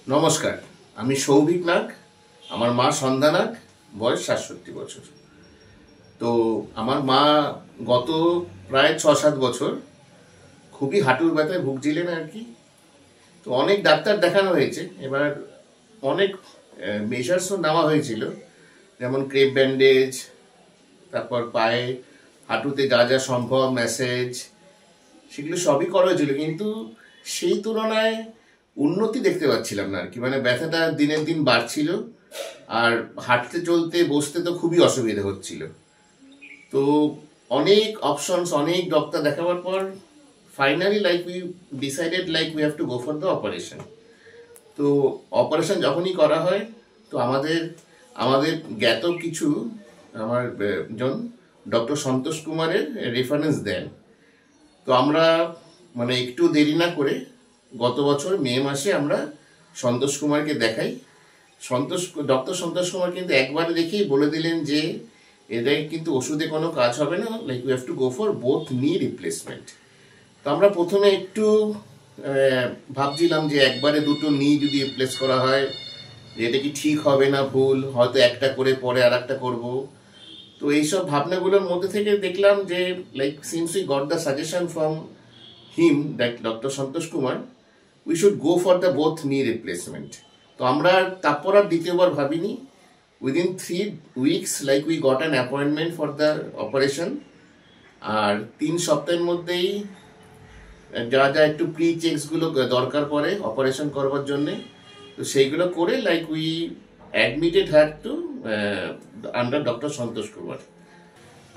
নমস্কার, আমি সৌভিক নাগ। আমার মা সন্ধ্যা নাগ, বয়স ৬৭ বছর। তো আমার মা গত প্রায় ৬-৭ বছর খুবই হাঁটুর ব্যথায় ভুগছিলেন আর কি। তো অনেক ডাক্তার দেখানো হয়েছে, এবার অনেক মেজার্সও নেওয়া হয়েছিল, যেমন ক্রেপ ব্যান্ডেজ, তারপর পায়ে হাঁটুতে যা যা সম্ভব ম্যাসেজ, সেগুলো সবই করা হয়েছিল, কিন্তু সেই তুলনায় উন্নতি দেখতে পাচ্ছিলাম না আর কি। মানে ব্যথাটা দিনের দিন বাড়ছিল, আর হাঁটতে চলতে বসতে তো খুবই অসুবিধা হচ্ছিল। তো অনেক অপশনস, অনেক ডক্টর দেখাবার পর finally we decided we have to go for the operation. তো অপারেশন যখনই করা হয়, তো আমাদের আমাদের জ্ঞাত কিছু আমার জন ডক্টর সন্তোষ কুমারের রেফারেন্স দেন। তো আমরা মানে একটু দেরি না করে গত বছর মে মাসে আমরা সন্তোষ কুমারকে দেখাই। ডক্টর সন্তোষ কুমার কিন্তু একবার দেখেই বলে দিলেন যে এটাই কিন্তু ওষুধে কোনো কাজ হবে না, we have to go for both knee replacement. তো আমরা প্রথমে একটু ভাবছিলাম যে একবারে দুটো নি যদি রিপ্লেস করা হয়, এটা কি ঠিক হবে না ভুল, হয়তো একটা করে পরে আর একটা করবো। তো এইসব ভাবনাগুলোর মধ্যে থেকে দেখলাম যে since we got the suggestion from him, that doctor Santosh Kumar, we should go for the both knee replacement. তো আমরা তারপর আর দ্বিতীয়বার ভাবিনি। Within 3 weeks we got an appointment for the operation. আর 3 সপ্তাহের মধ্যেই যা যা একটু প্রি চেকসগুলো দরকার পড়ে অপারেশন করবার জন্যে, তো সেইগুলো করে we admitted had to under doctor Santosh Kumar.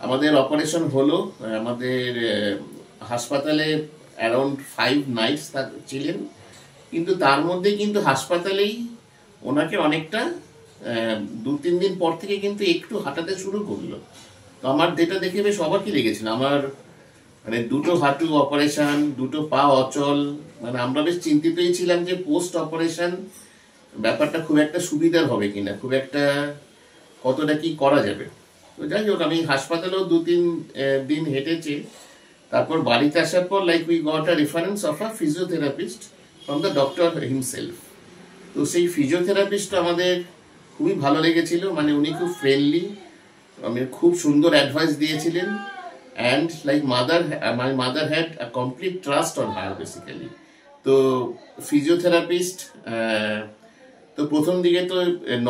আমাদের অপারেশন হলো, আমাদের হাসপাতালে অ্যারাউন্ড 5 nights ছিলেন, কিন্তু তার মধ্যে কিন্তু হাসপাতালেই ওনাকে অনেকটা 2-3 দিন পর থেকে কিন্তু একটু হাঁটাতে শুরু করলো। তো আমার যেটা দেখে বেশ অবাকই লেগেছিল। আমার মানে দুটো হাঁটু অপারেশন, দুটো পা অচল, মানে আমরা বেশ চিন্তিতই ছিলাম যে পোস্ট অপারেশন ব্যাপারটা খুব একটা সুবিধার হবে কিনা, খুব একটা কতটা কি করা যাবে। তো যাই হোক, আমি হাসপাতালেও 2-3 দিন হেঁটেছি। তারপর বাড়িতে আসার পর we got a reference of a physiotherapist from the doctor himself. তো সেই ফিজিওথেরাপিস্ট আমাদের খুবই ভালো লেগেছিল, মানে উনি খুব ফ্রেন্ডলি, আমি খুব সুন্দর অ্যাডভাইস দিয়েছিলেন। And my mother had a complete trust on her basically. তো ফিজিওথেরাপিস্ট তো প্রথম দিকে তো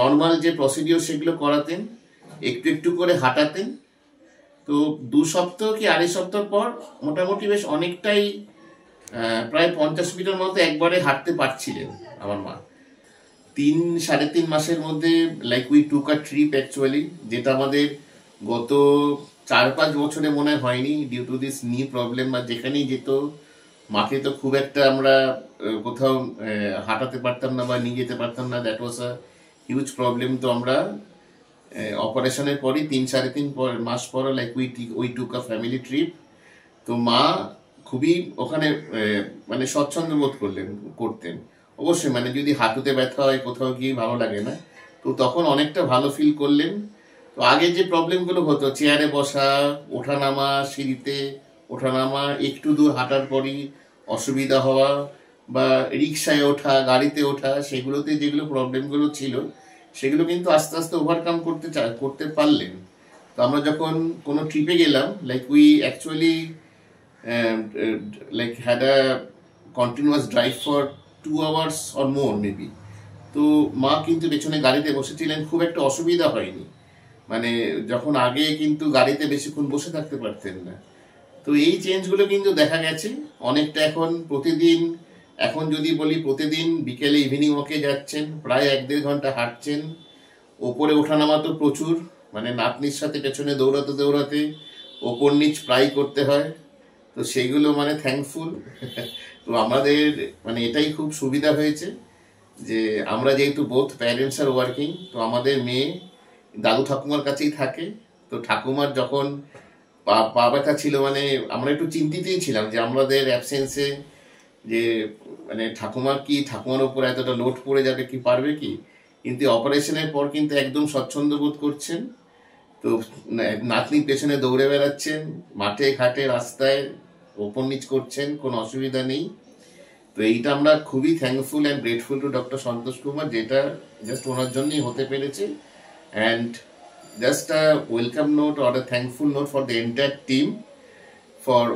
নর্মাল যে প্রসিডিওর সেগুলো করাতেন, একটু একটু করে হাঁটাতেন। তো 2 সপ্তাহ কি 2.5 সপ্তাহ পর মোটামুটি বেশ অনেকটাই প্রায় 50 মিটার মতো একবারে হাঁটতে পারছিলেন আমার মা। 3-3.5 মাসের মধ্যে we took a trip actually, যেটা আমাদের গত 4-5 বছরে মনে হয়নি ডিউ টু দিস নি প্রবলেম। বা যেখানেই যেত মাকে তো খুব একটা আমরা কোথাও হাঁটাতে পারতাম না বা নিয়ে যেতে পারতাম না, that was a huge problem. তো আমরা অপারেশনের পরই 3-3.5 মাস পর we took a family trip. তো মা খুবই ওখানে মানে স্বচ্ছন্দ বোধ করতেন। অবশ্যই মানে যদি হাঁটুতে ব্যথা হয়, কোথাও গিয়ে ভালো লাগে না, তো তখন অনেকটা ভালো ফিল করলেন। তো আগে যে প্রবলেমগুলো হতো, চেয়ারে বসা, ওঠানামা, সিঁড়িতে ওঠানামা, একটু দূর হাঁটার পরই অসুবিধা হওয়া, বা রিক্সায় ওঠা, গাড়িতে ওঠা, সেগুলোতে যেগুলো প্রবলেমগুলো ছিল সেগুলো কিন্তু আস্তে আস্তে ওভারকাম করতে পারলেন। তো আমরা যখন কোনো ট্রিপে গেলাম, we actually had a continuous drive for 2 hours or more maybe. তো মা কিন্তু পেছনে গাড়িতে বসেছিলেন, খুব একটা অসুবিধা হয়নি। মানে যখন আগে কিন্তু গাড়িতে বেশিক্ষণ বসে থাকতে পারতেন না। তো এই চেঞ্জগুলো কিন্তু দেখা গেছে অনেকটা। এখন যদি বলি প্রতিদিন বিকেলে ইভিনিং ওয়াকে যাচ্ছেন, প্রায় 1-1.5 ঘন্টা হাঁটছেন, ওপরে ওঠানামা তো প্রচুর, মানে নাতনির সাথে পেছনে দৌড়াতে দৌড়াতে ওপর নিচ প্রায় করতে হয়। তো সেইগুলো মানে থ্যাঙ্কফুল। তো আমাদের মানে এটাই খুব সুবিধা হয়েছে যে আমরা যেহেতু বোথ প্যারেন্টস আর ওয়ার্কিং, তো আমাদের মেয়ে দাদু ঠাকুমার কাছেই থাকে। তো ঠাকুমার যখন পা ব্যথা ছিল, মানে আমরা একটু চিন্তিতই ছিলাম যে আমাদের অ্যাবসেন্সে যে মানে ঠাকুমার উপর এতটা লোড পড়ে যাবে, কি পারবে কি। কিন্তু অপারেশনের পর কিন্তু একদম স্বচ্ছন্দ বোধ করছেন। তো নাতনির পেছনে দৌড়ে বেড়াচ্ছেন, মাঠে ঘাটে রাস্তায় ওপর নিচ করছেন, কোনো অসুবিধা নেই। তো এইটা আমরা খুবই thankful and grateful to doctor Santosh Kumar, যেটা জাস্ট ওনার জন্যই হতে পেরেছে। And just a welcome note or a thankful note for the entire team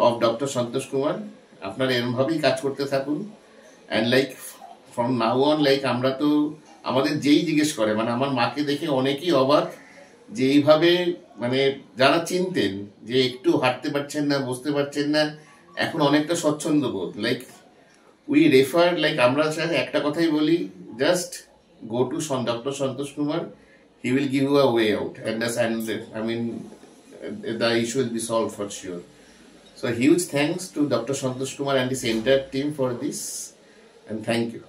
of doctor Santosh Kumar. আপনারা এরমভাবেই কাজ করতে থাকুন। And like from now on, like আমরা তো আমাদের যেই জিজ্ঞেস করে, মানে আমার মাকে দেখে অনেকেই অবাক যে এইভাবে, মানে যারা চিনতেন যে একটু হাঁটতে পারছেন না, বসতে পারছেন না, এখন অনেকটা স্বচ্ছন্দ বোধ। লাইক উই রেফার, লাইক আমরা স্যার একটা কথাই বলি, just go to doctor Santosh Kumar, he will give you a way out and I mean the issue will be solve for sure. So huge thanks to Dr. Santosh Kumar and his entire team for this, and thank you.